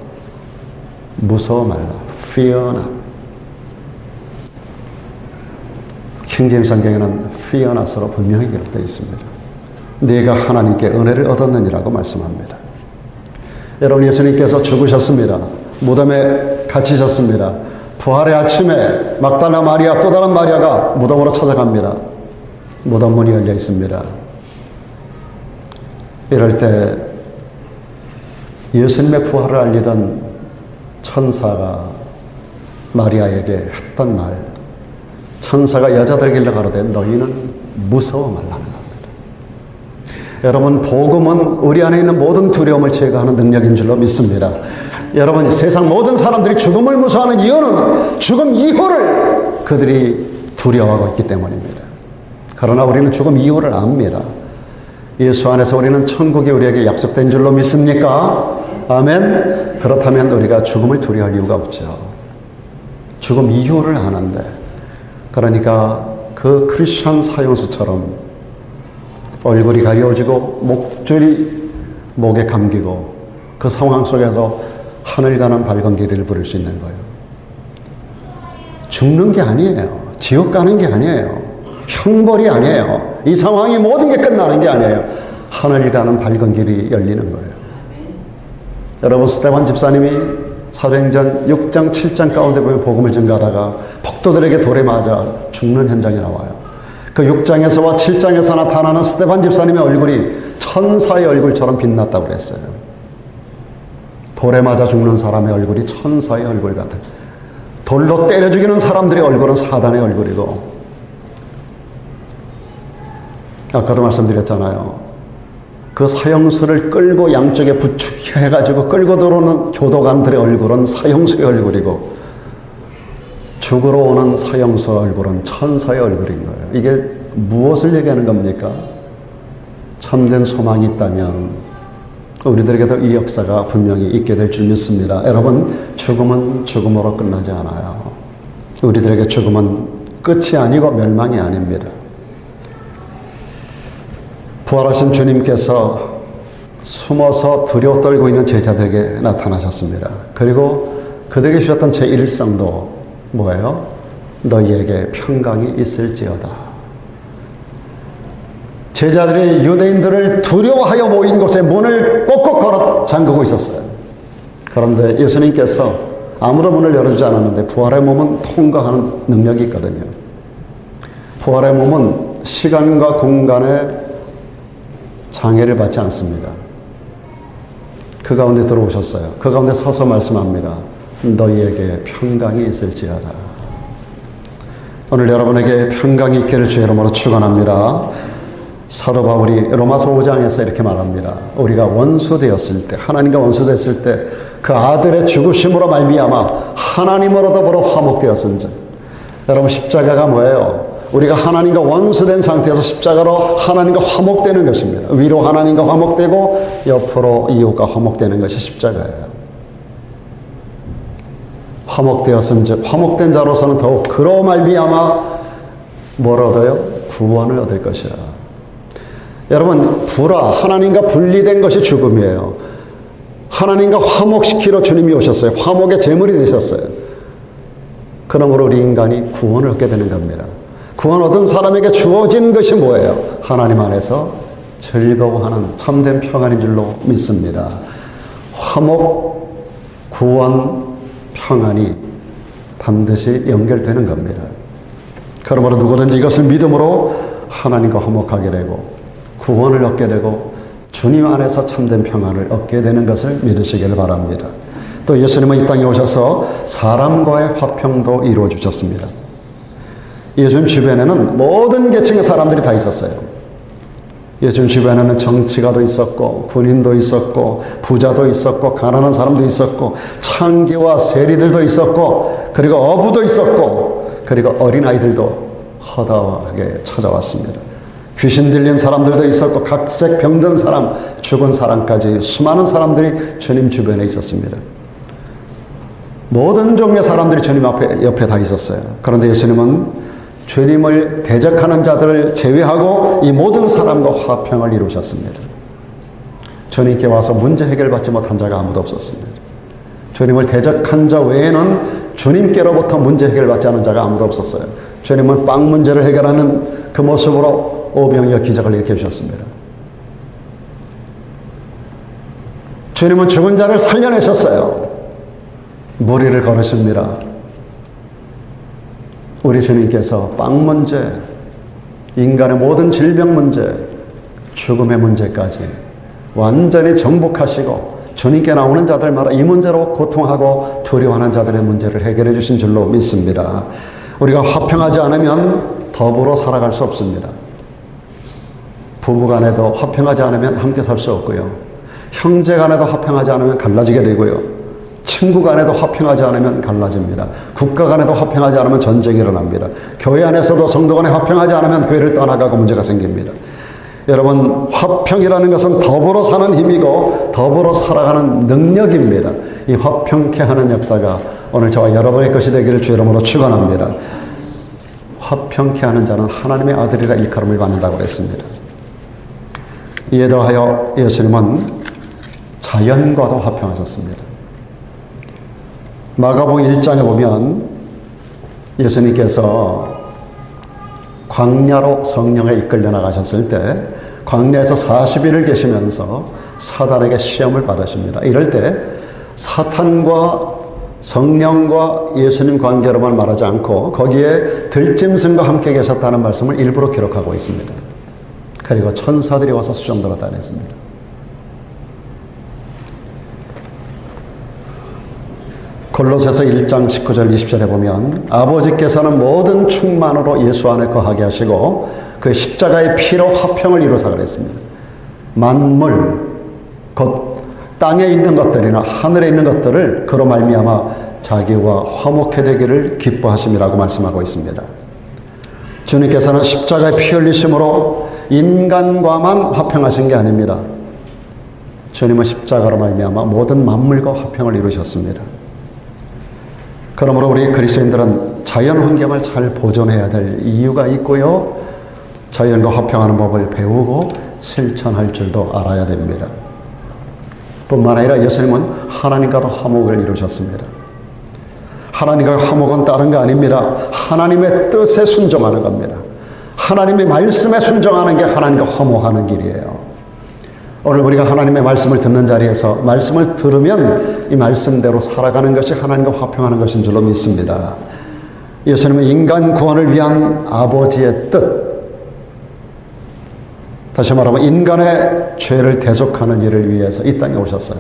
무서워 말라. Fear not. 킹제임스 성경에는 Fear not으로 분명히 기록되어 있습니다. 네가 하나님께 은혜를 얻었느니라고 말씀합니다. 여러분, 예수님께서 죽으셨습니다. 무덤에 갇히셨습니다. 부활의 아침에 막달라 마리아, 또 다른 마리아가 무덤으로 찾아갑니다. 무덤 문이 열려 있습니다. 이럴 때 예수님의 부활을 알리던 천사가 마리아에게 했던 말, 천사가 여자들에게 일러 가로되 너희는 무서워 말라는 겁니다. 여러분, 복음은 우리 안에 있는 모든 두려움을 제거하는 능력인 줄로 믿습니다. 여러분, 세상 모든 사람들이 죽음을 무서워하는 이유는 죽음 이후를 그들이 두려워하고 있기 때문입니다. 그러나 우리는 죽음 이후를 압니다. 예수 안에서 우리는 천국이 우리에게 약속된 줄로 믿습니까? 아멘. 그렇다면 우리가 죽음을 두려워할 이유가 없죠. 죽음 이후를 아는데, 그러니까 그 크리스천 사형수처럼 얼굴이 가려워지고 목줄이 목에 감기고 그 상황 속에서 하늘 가는 밝은 길을 부를 수 있는 거예요. 죽는 게 아니에요. 지옥 가는 게 아니에요. 형벌이 아니에요. 이 상황이 모든 게 끝나는 게 아니에요. 하늘 가는 밝은 길이 열리는 거예요. 여러분, 스데반 집사님이 사도행전 6장 7장 가운데 보면 복음을 전가하다가 폭도들에게 돌에 맞아 죽는 현장이 나와요. 그 6장에서와 7장에서 나타나는 스데반 집사님의 얼굴이 천사의 얼굴처럼 빛났다고 그랬어요. 돌에 맞아 죽는 사람의 얼굴이 천사의 얼굴 같은, 돌로 때려 죽이는 사람들의 얼굴은 사단의 얼굴이고, 아까도 말씀드렸잖아요. 그 사형수를 끌고 양쪽에 부축해가지고 끌고 들어오는 교도관들의 얼굴은 사형수의 얼굴이고, 죽으러 오는 사형수의 얼굴은 천사의 얼굴인 거예요. 이게 무엇을 얘기하는 겁니까? 참된 소망이 있다면 우리들에게도 이 역사가 분명히 있게 될 줄 믿습니다. 여러분, 죽음은 죽음으로 끝나지 않아요. 우리들에게 죽음은 끝이 아니고 멸망이 아닙니다. 부활하신 주님께서 숨어서 두려워 떨고 있는 제자들에게 나타나셨습니다. 그리고 그들에게 주셨던 제1성도 뭐예요? 너희에게 평강이 있을지어다. 제자들이 유대인들을 두려워하여 모인 곳에 문을 꼭꼭 걸어 잠그고 있었어요. 그런데 예수님께서 아무도 문을 열어주지 않았는데 부활의 몸은 통과하는 능력이 있거든요. 부활의 몸은 시간과 공간에 장애를 받지 않습니다. 그 가운데 들어오셨어요. 그 가운데 서서 말씀합니다. 너희에게 평강이 있을지어다. 오늘 여러분에게 평강이 있기를 주의 이름으로 축원합니다. 사도 바울이 로마서 5장에서 이렇게 말합니다. 우리가 원수되었을 때, 하나님과 원수됐을 때 그 아들의 죽으심으로 말미암아 하나님으로 더불어 화목되었은즉. 여러분, 십자가가 뭐예요? 우리가 하나님과 원수된 상태에서 십자가로 하나님과 화목되는 것입니다. 위로 하나님과 화목되고 옆으로 이웃과 화목되는 것이 십자가예요. 화목되었은즉, 화목된 자로서는 더욱 그로 말미암아 뭘 얻어요? 구원을 얻을 것이라. 여러분, 하나님과 분리된 것이 죽음이에요. 하나님과 화목시키러 주님이 오셨어요. 화목의 제물이 되셨어요. 그러므로 우리 인간이 구원을 얻게 되는 겁니다. 구원 얻은 사람에게 주어진 것이 뭐예요? 하나님 안에서 즐거워하는 참된 평안인 줄로 믿습니다. 화목, 구원, 평안이 반드시 연결되는 겁니다. 그러므로 누구든지 이것을 믿음으로 하나님과 화목하게 되고 구원을 얻게 되고 주님 안에서 참된 평안을 얻게 되는 것을 믿으시기를 바랍니다. 또 예수님은 이 땅에 오셔서 사람과의 화평도 이루어 주셨습니다. 예수님 주변에는 모든 계층의 사람들이 다 있었어요. 예수님 주변에는 정치가도 있었고 군인도 있었고 부자도 있었고 가난한 사람도 있었고 창기와 세리들도 있었고 그리고 어부도 있었고 그리고 어린아이들도 허다하게 찾아왔습니다. 귀신 들린 사람들도 있었고 각색 병든 사람, 죽은 사람까지 수많은 사람들이 주님 주변에 있었습니다. 모든 종류의 사람들이 주님 옆에 다 있었어요. 그런데 예수님은 주님을 대적하는 자들을 제외하고 이 모든 사람과 화평을 이루셨습니다. 주님께 와서 문제 해결받지 못한 자가 아무도 없었습니다. 주님을 대적한 자 외에는 주님께로부터 문제 해결받지 않은 자가 아무도 없었어요. 주님은 빵 문제를 해결하는 그 모습으로 오병이어 기적을 일으켜 주셨습니다. 주님은 죽은 자를 살려내셨어요. 무리를 걸으십니다. 우리 주님께서 빵 문제, 인간의 모든 질병 문제, 죽음의 문제까지 완전히 정복하시고 주님께 나오는 자들마다 이 문제로 고통하고 두려워하는 자들의 문제를 해결해 주신 줄로 믿습니다. 우리가 화평하지 않으면 더불어 살아갈 수 없습니다. 부부간에도 화평하지 않으면 함께 살 수 없고요. 형제간에도 화평하지 않으면 갈라지게 되고요. 친구간에도 화평하지 않으면 갈라집니다. 국가간에도 화평하지 않으면 전쟁이 일어납니다. 교회 안에서도 성도간에 화평하지 않으면 교회를 떠나가고 문제가 생깁니다. 여러분, 화평이라는 것은 더불어 사는 힘이고 더불어 살아가는 능력입니다. 이 화평케 하는 역사가 오늘 저와 여러분의 것이 되기를 주 이름으로 축원합니다. 화평케 하는 자는 하나님의 아들이라 일컬음을 받는다고 그랬습니다. 이에 더하여 예수님은 자연과도 화평하셨습니다. 마가복음 1장에 보면 예수님께서 광야로 성령에 이끌려 나가셨을 때 광야에서 40일을 계시면서 사단에게 시험을 받으십니다. 이럴 때 사탄과 성령과 예수님 관계로만 말하지 않고 거기에 들짐승과 함께 계셨다는 말씀을 일부러 기록하고 있습니다. 그리고 천사들이 와서 수종들었다 했습니다. 골로새서 1장 19절 20절에 보면 아버지께서는 모든 충만으로 예수 안에 거하게 하시고 그 십자가의 피로 화평을 이루사 그랬습니다. 만물 곧 땅에 있는 것들이나 하늘에 있는 것들을 그로 말미암아 자기와 화목해 되기를 기뻐하심이라고 말씀하고 있습니다. 주님께서는 십자가의 피 흘리심으로 인간과만 화평하신 게 아닙니다. 주님은 십자가로 말미암아 모든 만물과 화평을 이루셨습니다. 그러므로 우리 그리스도인들은 자연 환경을 잘 보존해야 될 이유가 있고요. 자연과 화평하는 법을 배우고 실천할 줄도 알아야 됩니다. 뿐만 아니라 예수님은 하나님과도 화목을 이루셨습니다. 하나님과 화목은 다른 거 아닙니다. 하나님의 뜻에 순종하는 겁니다. 하나님의 말씀에 순종하는 게 하나님과 화목하는 길이에요. 오늘 우리가 하나님의 말씀을 듣는 자리에서 말씀을 들으면 이 말씀대로 살아가는 것이 하나님과 화평하는 것인 줄로 믿습니다. 예수님은 인간 구원을 위한 아버지의 뜻, 다시 말하면 인간의 죄를 대속하는 일을 위해서 이 땅에 오셨어요.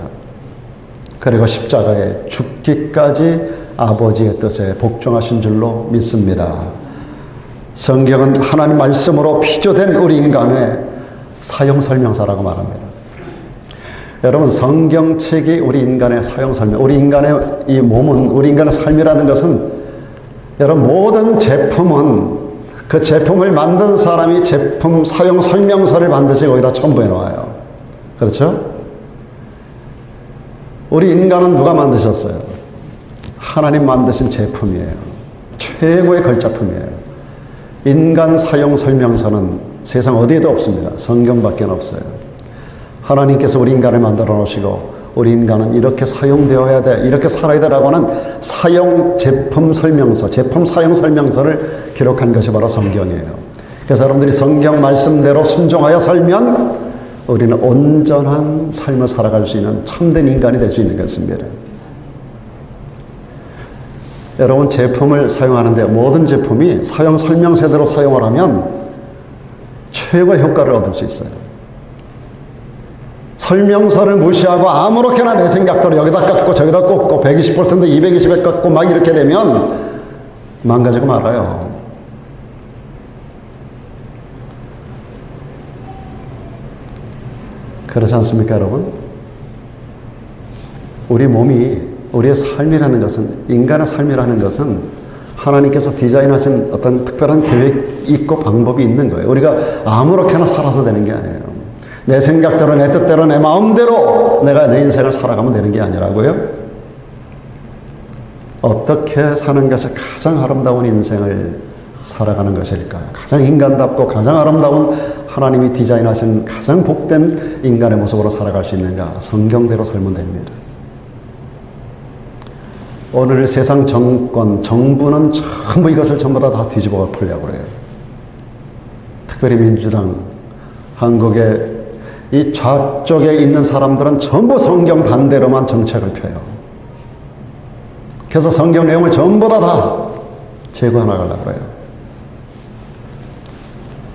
그리고 십자가에 죽기까지 아버지의 뜻에 복종하신 줄로 믿습니다. 성경은 하나님 말씀으로 피조된 우리 인간의 사용설명서라고 말합니다. 여러분, 성경책이 우리 인간의 사용설명, 우리 인간의 이 몸은, 우리 인간의 삶이라는 것은, 여러분, 모든 제품은 그 제품을 만든 사람이 제품 사용설명서를 만드시고 여기다 첨부해 놓아요. 그렇죠? 우리 인간은 누가 만드셨어요? 하나님 만드신 제품이에요. 최고의 걸작품이에요. 인간 사용설명서는 세상 어디에도 없습니다. 성경밖에 없어요. 하나님께서 우리 인간을 만들어 놓으시고 우리 인간은 이렇게 사용되어야 돼, 이렇게 살아야 되라고 하는 사용 제품 설명서, 제품 사용 설명서를 기록한 것이 바로 성경이에요. 그래서 여러분들이 성경 말씀대로 순종하여 살면 우리는 온전한 삶을 살아갈 수 있는 참된 인간이 될 수 있는 것입니다. 여러분, 제품을 사용하는데 모든 제품이 사용 설명서대로 사용을 하면 최고의 효과를 얻을 수 있어요. 설명서를 무시하고 아무렇게나 내 생각대로 여기다 깎고 저기다 꽂고 120V인데 220에 깎고 막 이렇게 되면 망가지고 말아요. 그렇지 않습니까, 여러분? 우리 몸이, 우리의 삶이라는 것은, 인간의 삶이라는 것은 하나님께서 디자인하신 어떤 특별한 계획이 있고 방법이 있는 거예요. 우리가 아무렇게나 살아서 되는 게 아니에요. 내 생각대로, 내 뜻대로, 내 마음대로 내가 내 인생을 살아가면 되는 게 아니라고요. 어떻게 사는 것이 가장 아름다운 인생을 살아가는 것일까? 가장 인간답고 가장 아름다운 하나님이 디자인하신 가장 복된 인간의 모습으로 살아갈 수 있는가? 성경대로 살면 됩니다. 오늘 세상 정권, 정부는 전부 이것을 전부 다 뒤집어 엎으려고 그래요. 특별히 민주당, 한국의 이 좌쪽에 있는 사람들은 전부 성경 반대로만 정책을 펴요. 그래서 성경 내용을 전부 다 제거해 나가려고 그래요.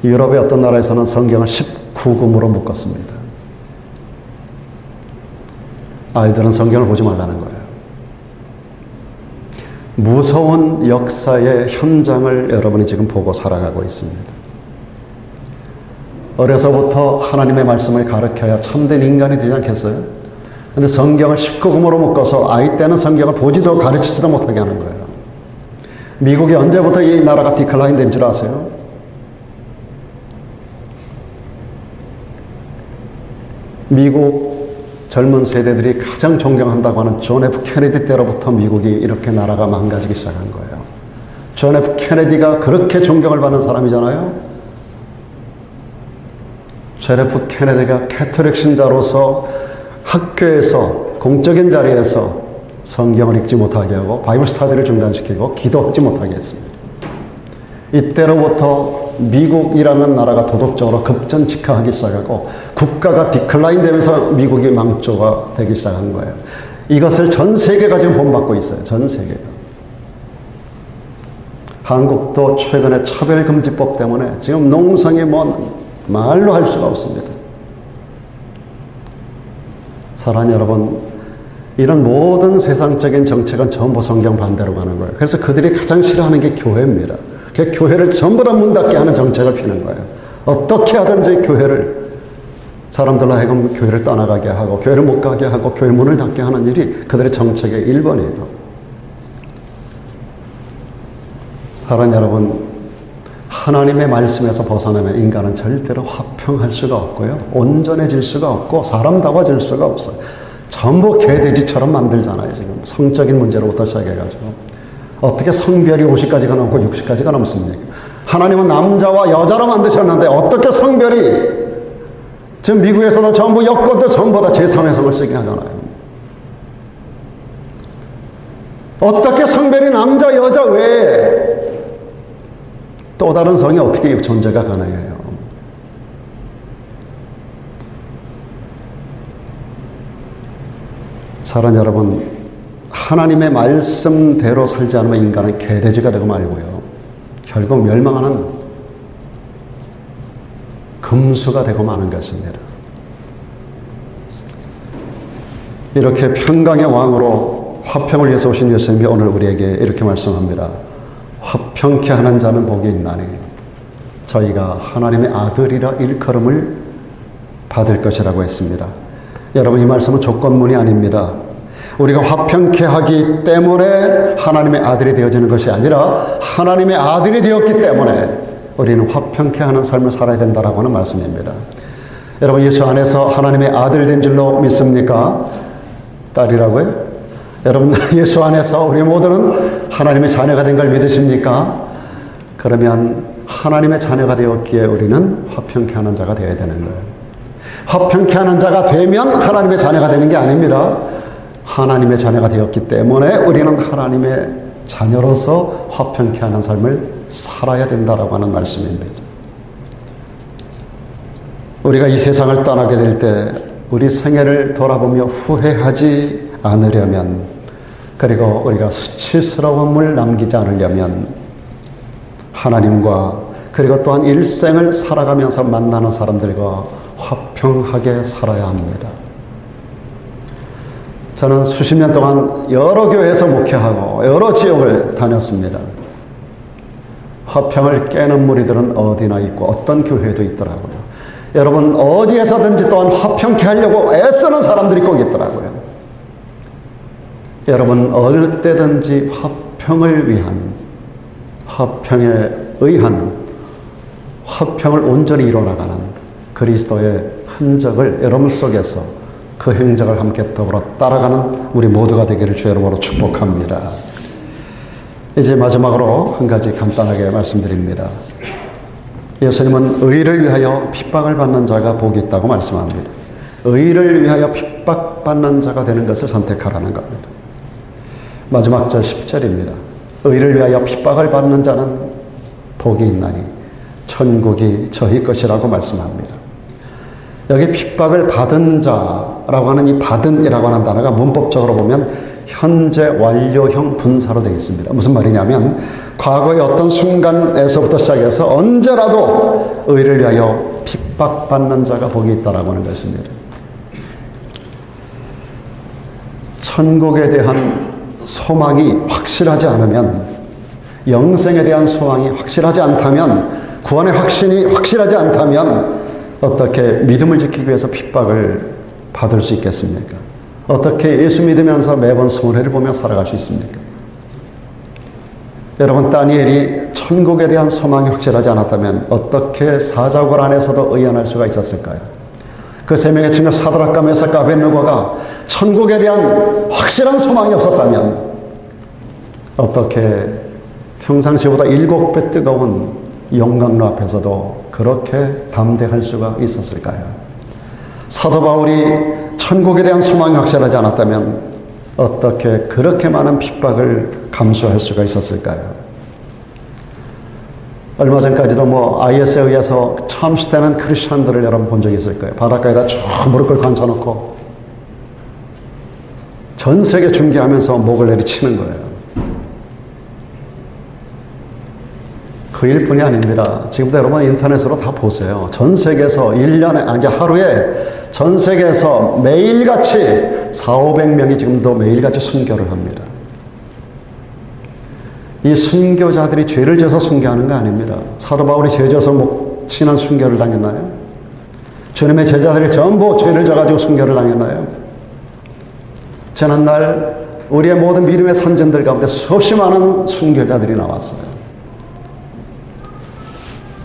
유럽의 어떤 나라에서는 성경을 19금으로 묶었습니다. 아이들은 성경을 보지 말라는 거예요. 무서운 역사의 현장을 여러분이 지금 보고 살아가고 있습니다. 어려서부터 하나님의 말씀을 가르쳐야 참된 인간이 되지 않겠어요? 근데 성경을 19금으로 묶어서 아이 때는 성경을 보지도 가르치지도 못하게 하는 거예요. 미국이 언제부터 이 나라가 디클라인 된 줄 아세요? 미국 젊은 세대들이 가장 존경한다고 하는 존 F 케네디 때로부터 미국이 이렇게 나라가 망가지기 시작한 거예요. 존 F 케네디가 그렇게 존경을 받는 사람이잖아요. 존 F 케네디가 캐톨릭 신자로서 학교에서 공적인 자리에서 성경을 읽지 못하게 하고 바이블 스터디를 중단시키고 기도하지 못하게 했습니다. 이때로부터 미국이라는 나라가 도덕적으로 급전직하하기 시작하고 국가가 디클라인 되면서 미국이 망조가 되기 시작한 거예요. 이것을 전 세계가 지금 본받고 있어요. 전 세계가. 한국도 최근에 차별금지법 때문에 지금 농성이 말로 할 수가 없습니다. 사랑하는 여러분, 이런 모든 세상적인 정책은 전부 성경 반대로 가는 거예요. 그래서 그들이 가장 싫어하는 게 교회입니다. 그 교회를 전부 다 문 닫게 하는 정책을 피는 거예요. 어떻게 하든지 교회를 사람들로 하여금 교회를 떠나가게 하고 교회를 못 가게 하고 교회 문을 닫게 하는 일이 그들의 정책의 일본이에요. 사랑하는 여러분, 하나님의 말씀에서 벗어나면 인간은 절대로 화평할 수가 없고요. 온전해질 수가 없고 사람다워질 수가 없어요. 전부 개돼지처럼 만들잖아요. 지금 성적인 문제로부터 시작해가지고. 어떻게 성별이 50가지가 넘고 60가지가 넘습니까? 하나님은 남자와 여자로 만드셨는데 어떻게 성별이, 지금 미국에서는 전부 여권도 전부 다 제3외성을 쓰게 하잖아요. 어떻게 성별이 남자 여자 외에 또 다른 성이 어떻게 존재가 가능해요? 사랑하는 여러분, 하나님의 말씀대로 살지 않으면 인간은 개돼지가 되고 말고요. 결국 멸망하는 금수가 되고 마는 것입니다. 이렇게 평강의 왕으로 화평을 위해서 오신 예수님이 오늘 우리에게 이렇게 말씀합니다. 화평케 하는 자는 복이 있나니 저희가 하나님의 아들이라 일컬음을 받을 것이라고 했습니다. 여러분, 이 말씀은 조건문이 아닙니다. 우리가 화평케 하기 때문에 하나님의 아들이 되어지는 것이 아니라 하나님의 아들이 되었기 때문에 우리는 화평케 하는 삶을 살아야 된다라고 하는 말씀입니다. 여러분, 예수 안에서 하나님의 아들 된 줄로 믿습니까? 딸이라고요? 여러분, 예수 안에서 우리 모두는 하나님의 자녀가 된 걸 믿으십니까? 그러면 하나님의 자녀가 되었기에 우리는 화평케 하는 자가 되어야 되는 거예요. 화평케 하는 자가 되면 하나님의 자녀가 되는 게 아닙니다. 하나님의 자녀가 되었기 때문에 우리는 하나님의 자녀로서 화평케 하는 삶을 살아야 된다라고 하는 말씀입니다. 우리가 이 세상을 떠나게 될 때 우리 생애를 돌아보며 후회하지 않으려면, 그리고 우리가 수치스러움을 남기지 않으려면 하나님과 그리고 또한 일생을 살아가면서 만나는 사람들과 화평하게 살아야 합니다. 저는 수십 년 동안 여러 교회에서 목회하고 여러 지역을 다녔습니다. 화평을 깨는 무리들은 어디나 있고 어떤 교회도 있더라고요. 여러분, 어디에서든지 또한 화평케 하려고 애쓰는 사람들이 꼭 있더라고요. 여러분, 어느 때든지 화평을 위한 화평에 의한 화평을 온전히 이뤄나가는 그리스도의 흔적을 여러분 속에서 그 행적을 함께 더불어 따라가는 우리 모두가 되기를 주의 이름으로 축복합니다. 이제 마지막으로 한 가지 간단하게 말씀드립니다. 예수님은 의를 위하여 핍박을 받는 자가 복이 있다고 말씀합니다. 의를 위하여 핍박받는 자가 되는 것을 선택하라는 겁니다. 마지막 절 10절입니다. 의를 위하여 핍박을 받는 자는 복이 있나니 천국이 저희 것이라고 말씀합니다. 여기 핍박을 받은 자라고 하는 이 받은이라고 하는 단어가 문법적으로 보면 현재 완료형 분사로 되어 있습니다. 무슨 말이냐면 과거의 어떤 순간에서부터 시작해서 언제라도 의를 위하여 핍박받는 자가 복이 있다라고 하는 것입니다. 천국에 대한 소망이 확실하지 않으면, 영생에 대한 소망이 확실하지 않다면, 구원의 확신이 확실하지 않다면 어떻게 믿음을 지키기 위해서 핍박을 받을 수 있겠습니까? 어떻게 예수 믿으면서 매번 손해를 보며 살아갈 수 있습니까? 여러분, 다니엘이 천국에 대한 소망이 확실하지 않았다면 어떻게 사자굴 안에서도 의연할 수가 있었을까요? 그 세 명의 친구 사드락과 메삭과 아벳느고가 천국에 대한 확실한 소망이 없었다면 어떻게 평상시보다 7배 뜨거운 영광로 앞에서도 그렇게 담대할 수가 있었을까요? 사도 바울이 천국에 대한 소망이 확실하지 않았다면 어떻게 그렇게 많은 핍박을 감수할 수가 있었을까요? 얼마 전까지도 IS에 의해서 처음 시대는 크리스천들을 여러분 본 적이 있을 거예요. 바닷가에다 쭉 무릎 꿇고 앉혀놓고 전 세계 중계하면서 목을 내리치는 거예요. 그 일뿐이 아닙니다. 지금도 여러분 인터넷으로 다 보세요. 전 세계에서 1년에, 하루에 전 세계에서 매일같이 400~500명이 지금도 매일같이 순교를 합니다. 이 순교자들이 죄를 져서 순교하는 거 아닙니다. 사도 바울이 죄 져서 친한 순교를 당했나요? 주님의 제자들이 전부 죄를 져가지고 순교를 당했나요? 지난날 우리의 모든 믿음의 선전들 가운데 수없이 많은 순교자들이 나왔어요.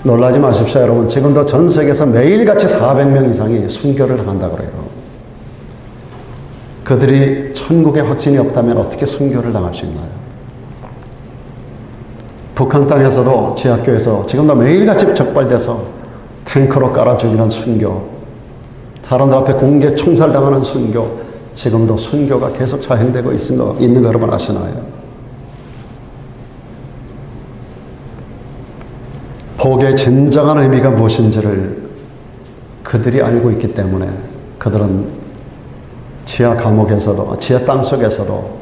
놀라지 마십시오, 여러분. 지금도 전 세계에서 매일같이 400명 이상이 순교를 당한다고 그래요. 그들이 천국에 확신이 없다면 어떻게 순교를 당할 수 있나요? 북한 땅에서도 지하교에서 지금도 매일같이 적발돼서 탱크로 깔아 죽이는 순교, 사람들 앞에 공개 총살당하는 순교, 지금도 순교가 계속 자행되고 있는 거 여러분 아시나요? 복의 진정한 의미가 무엇인지를 그들이 알고 있기 때문에 그들은 지하 감옥에서도, 지하 땅속에서도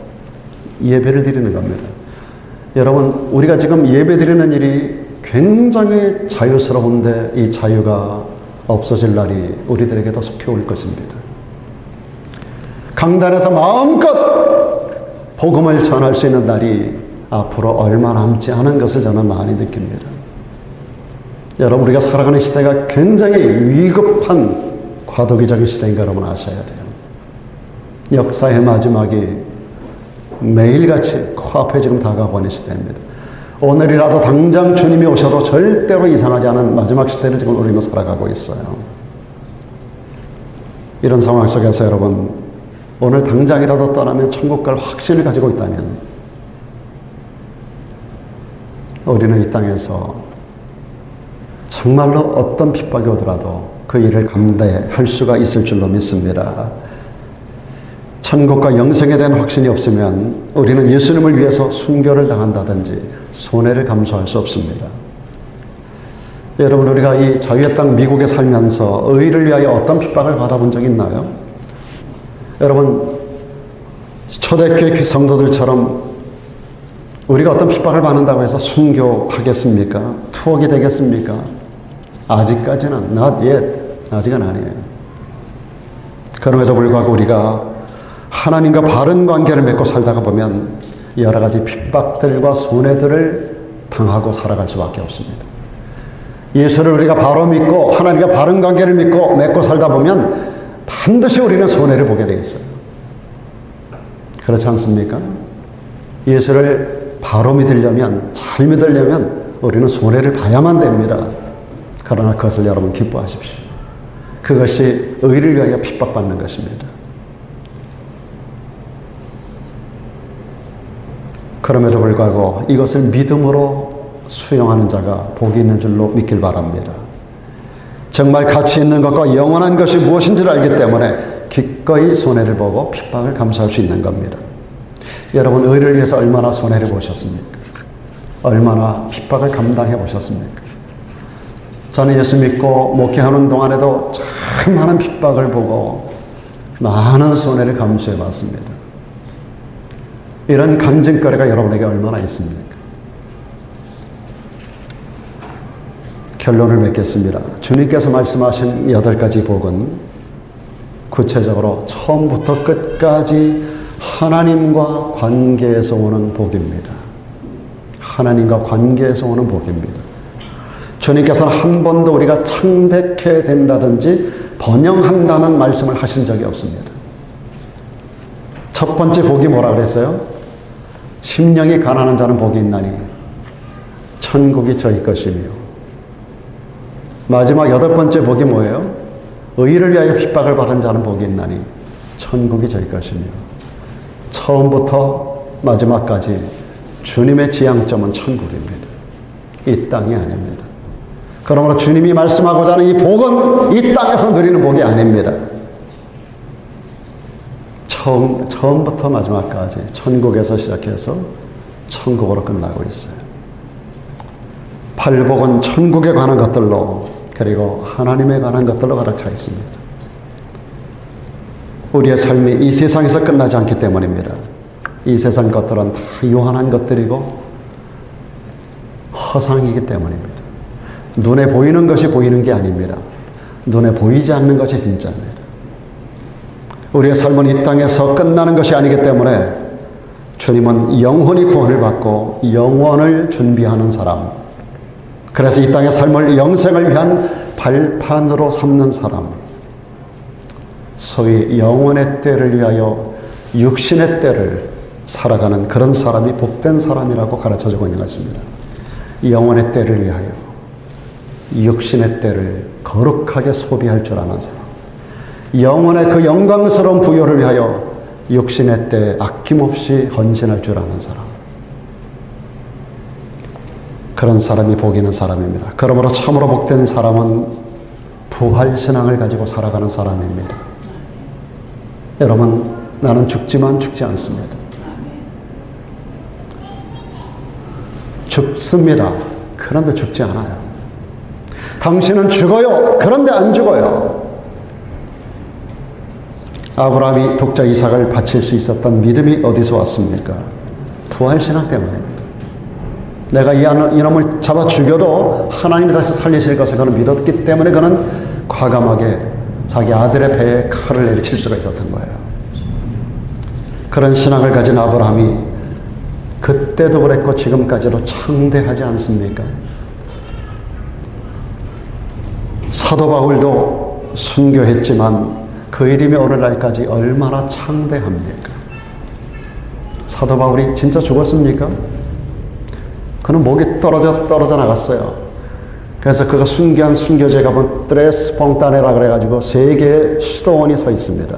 예배를 드리는 겁니다. 여러분, 우리가 지금 예배 드리는 일이 굉장히 자유스러운데 이 자유가 없어질 날이 우리들에게도 속해 올 것입니다. 강단에서 마음껏 복음을 전할 수 있는 날이 앞으로 얼마 남지 않은 것을 저는 많이 느낍니다. 여러분, 우리가 살아가는 시대가 굉장히 위급한 과도기적인 시대인 거 여러분 아셔야 돼요. 역사의 마지막이 매일같이 코앞에 지금 다가오고 있는 시대입니다. 오늘이라도 당장 주님이 오셔도 절대로 이상하지 않은 마지막 시대를 지금 우리는 살아가고 있어요. 이런 상황 속에서 여러분, 오늘 당장이라도 떠나면 천국 갈 확신을 가지고 있다면 우리는 이 땅에서 정말로 어떤 핍박이 오더라도 그 일을 감당할 수가 있을 줄로 믿습니다. 천국과 영생에 대한 확신이 없으면 우리는 예수님을 위해서 순교를 당한다든지 손해를 감수할 수 없습니다. 여러분, 우리가 이 자유의 땅 미국에 살면서 의를 위하여 어떤 핍박을 받아본 적이 있나요? 여러분, 초대교회 성도들처럼 우리가 어떤 핍박을 받는다고 해서 순교하겠습니까? 투옥이 되겠습니까? 아직까지는 not yet, 아직은 아니에요. 그럼에도 불구하고 우리가 하나님과 바른 관계를 맺고 살다가 보면 여러 가지 핍박들과 손해들을 당하고 살아갈 수밖에 없습니다. 예수를 우리가 바로 믿고 하나님과 바른 관계를 믿고 맺고 살다 보면 반드시 우리는 손해를 보게 되어 있어요. 그렇지 않습니까? 예수를 바로 믿으려면, 잘 믿으려면 우리는 손해를 봐야만 됩니다. 그러나 그것을 여러분 기뻐하십시오. 그것이 의를 위하여 핍박받는 것입니다. 그럼에도 불구하고 이것을 믿음으로 수용하는 자가 복이 있는 줄로 믿길 바랍니다. 정말 가치 있는 것과 영원한 것이 무엇인지를 알기 때문에 기꺼이 손해를 보고 핍박을 감수할 수 있는 겁니다. 여러분, 의를 위해서 얼마나 손해를 보셨습니까? 얼마나 핍박을 감당해 보셨습니까? 저는 예수 믿고 목회하는 동안에도 참 많은 핍박을 보고 많은 손해를 감수해 봤습니다. 이런 간증거리가 여러분에게 얼마나 있습니까? 결론을 맺겠습니다. 주님께서 말씀하신 8가지 복은 구체적으로 처음부터 끝까지 하나님과 관계에서 오는 복입니다. 하나님과 관계에서 오는 복입니다. 주님께서는 한 번도 우리가 창대케 된다든지 번영한다는 말씀을 하신 적이 없습니다. 첫 번째 복이 뭐라 그랬어요? 심령이 가난한 자는 복이 있나니 천국이 저희 것이며, 마지막 8번째 복이 뭐예요? 의를 위하여 핍박을 받은 자는 복이 있나니 천국이 저희 것이며, 처음부터 마지막까지 주님의 지향점은 천국입니다. 이 땅이 아닙니다. 그러므로 주님이 말씀하고자 하는 이 복은 이 땅에서 누리는 복이 아닙니다. 처음부터 마지막까지 천국에서 시작해서 천국으로 끝나고 있어요. 팔복은 천국에 관한 것들로, 그리고 하나님에 관한 것들로 가득 차 있습니다. 우리의 삶이 이 세상에서 끝나지 않기 때문입니다. 이 세상 것들은 다 유한한 것들이고 허상이기 때문입니다. 눈에 보이는 것이 보이는 게 아닙니다. 눈에 보이지 않는 것이 진짜입니다. 우리의 삶은 이 땅에서 끝나는 것이 아니기 때문에 주님은 영혼이 구원을 받고 영원을 준비하는 사람, 그래서 이 땅의 삶을 영생을 위한 발판으로 삼는 사람, 소위 영혼의 때를 위하여 육신의 때를 살아가는 그런 사람이 복된 사람이라고 가르쳐주고 있는 것입니다. 영혼의 때를 위하여 육신의 때를 거룩하게 소비할 줄 아는 사람, 영혼의 그 영광스러운 부요를 위하여 육신의 때 아낌없이 헌신할 줄 아는 사람, 그런 사람이 복 있는 사람입니다. 그러므로 참으로 복된 사람은 부활신앙을 가지고 살아가는 사람입니다. 여러분, 나는 죽지만 죽지 않습니다. 죽습니다. 그런데 죽지 않아요. 당신은 죽어요. 그런데 안 죽어요. 아브라함이 독자 이삭을 바칠 수 있었던 믿음이 어디서 왔습니까? 부활신앙 때문입니다. 내가 이놈을 잡아 죽여도 하나님이 다시 살리실 것을 그는 믿었기 때문에 그는 과감하게 자기 아들의 배에 칼을 내리칠 수가 있었던 거예요. 그런 신앙을 가진 아브라함이 그때도 그랬고 지금까지도 창대하지 않습니까? 사도 바울도 순교했지만 그 이름이 오늘날까지 얼마나 창대합니까? 사도 바울이 진짜 죽었습니까? 그는 목이 떨어져 나갔어요. 그래서 그가 순교한 순교제가 트레스 퐁타네라 그래가지고 세계의 수도원이 서 있습니다.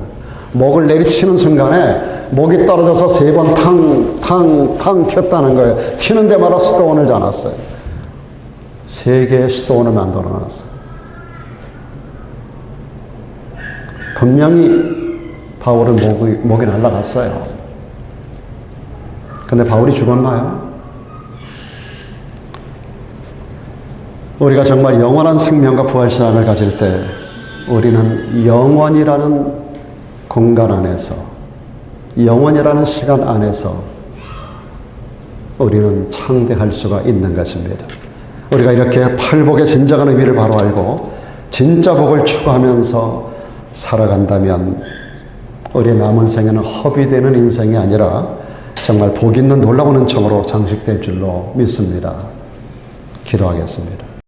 목을 내리치는 순간에 목이 떨어져서 3번 탕 튀었다는 거예요. 튀는 데마다 수도원을 자놨어요. 세계의 수도원을 만들어 놨어요. 분명히 바울은 목이 날아갔어요. 근데 바울이 죽었나요? 우리가 정말 영원한 생명과 부활신앙을 가질 때 우리는 영원이라는 공간 안에서, 영원이라는 시간 안에서 우리는 창대할 수가 있는 것입니다. 우리가 이렇게 팔복의 진정한 의미를 바로 알고 진짜 복을 추구하면서 살아간다면 우리의 남은 생에는 허비되는 인생이 아니라 정말 복 있는 놀라운 은총으로 장식될 줄로 믿습니다. 기도하겠습니다.